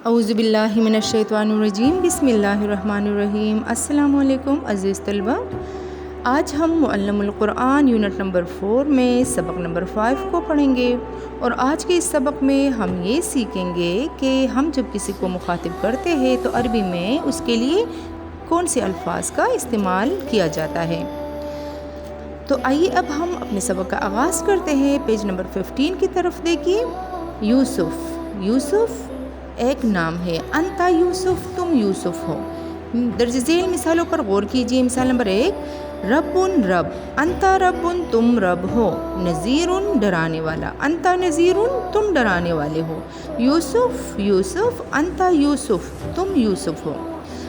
اعوذ باللہ من الشیطان الرجیم، بسم اللہ الرحمن الرحیم۔ السلام علیکم عزیز طلبہ، آج ہم معلم القرآن یونٹ نمبر 4 میں سبق نمبر 5 کو پڑھیں گے، اور آج کے اس سبق میں ہم یہ سیکھیں گے کہ ہم جب کسی کو مخاطب کرتے ہیں تو عربی میں اس کے لیے کون سے الفاظ کا استعمال کیا جاتا ہے۔ تو آئیے اب ہم اپنے سبق کا آغاز کرتے ہیں۔ پیج نمبر 15 کی طرف دیکھیے۔ یوسف ایک نام ہے۔ انتا یوسف، تم یوسف ہو۔ درج ذیل مثالوں پر غور کیجیے۔ مثال نمبر 1، رب رب، انتا رب، تم رب ہو۔ نذیر ڈرانے والا، انتا نذیر، تم ڈرانے والے ہو۔ یوسف، انتا یوسف، تم یوسف ہو۔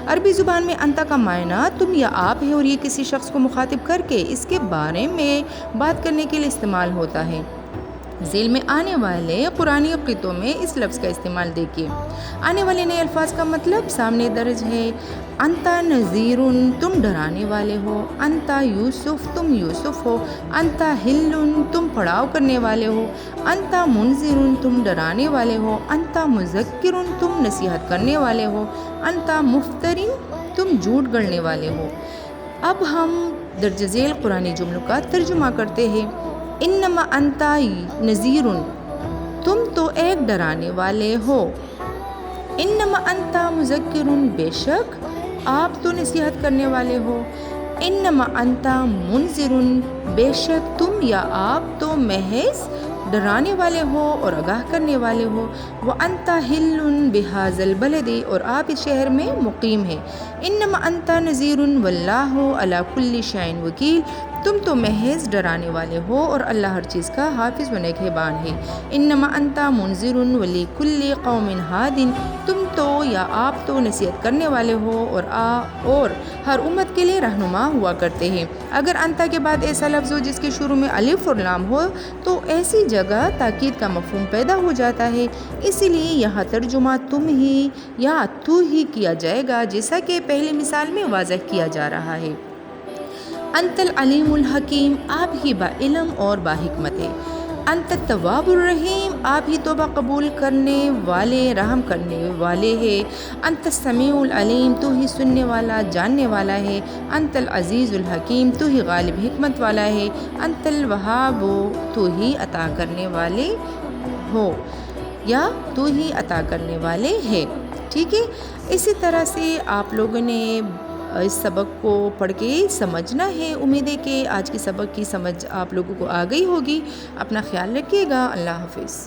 عربی زبان میں انتا کا معنی تم یا آپ ہے، اور یہ کسی شخص کو مخاطب کر کے اس کے بارے میں بات کرنے کے لیے استعمال ہوتا ہے۔ ذیل میں آنے والے قرآنی قطعوں میں اس لفظ کا استعمال دیکھیے۔ آنے والے نئے الفاظ کا مطلب سامنے درج ہے۔ انتا نذیر، تم ڈرانے والے ہو۔ انتا یوسف، تم یوسف ہو۔ انتا ہل، تم پڑاؤ کرنے والے ہو۔ انتا منذر، تم ڈرانے والے ہو۔ انتا مذکر، تم نصیحت کرنے والے ہو۔ انتا مفتر، تم جھوٹ گڑنے والے ہو۔ اب ہم درج ذیل قرآنی جملوں کا ترجمہ کرتے ہیں۔ انما انتا نذیر، تم تو ایک ڈرانے والے ہو۔ انما انتا مذکر، بے شک آپ تو نصیحت کرنے والے ہو۔ انما انتا منذر، بے شک تم یا آپ تو محض ڈرانے والے ہو اور آگاہ کرنے والے ہو۔ وانتا حل بہذا البلد، اور آپ اس شہر میں مقیم ہیں۔ انما انتا نذیر واللہ علی کل شیء وکیل، تم تو محض ڈرانے والے ہو اور اللہ ہر چیز کا حافظ و نگہبان ہے۔ انما انتا منذر ولکل قوم ہاد، تم تو یا آپ تو نصیحت کرنے والے ہو اور ہر امت کے لیے رہنما ہوا کرتے ہیں۔ اگر انتا کے بعد ایسا لفظ ہو جس کے شروع میں الف اور لام ہو تو ایسی جگہ تاکید کا مفہوم پیدا ہو جاتا ہے، اسی لیے یہاں ترجمہ تم ہی یا تو ہی کیا جائے گا، جیسا کہ پہلی مثال میں واضح کیا جا رہا ہے۔ انت العلیم الحکیم، آپ ہی با علم اور با حکمت ہے۔ انت التواب الرحیم، آپ ہی توبہ قبول کرنے والے رحم کرنے والے ہے۔ انت السمیع العلیم، تو ہی سننے والا جاننے والا ہے۔ انت العزیز الحکیم، تو ہی غالب حکمت والا ہے۔ انت الوہاب، تو ہی عطا کرنے والے ہو یا تو ہی عطا کرنے والے ہے۔ ٹھیک ہے، اسی طرح سے آپ لوگوں نے اس سبق کو پڑھ کے سمجھنا ہے۔ امید ہے کہ آج کے سبق کی سمجھ آپ لوگوں کو آ گئی ہوگی۔ اپنا خیال رکھیے گا۔ اللہ حافظ۔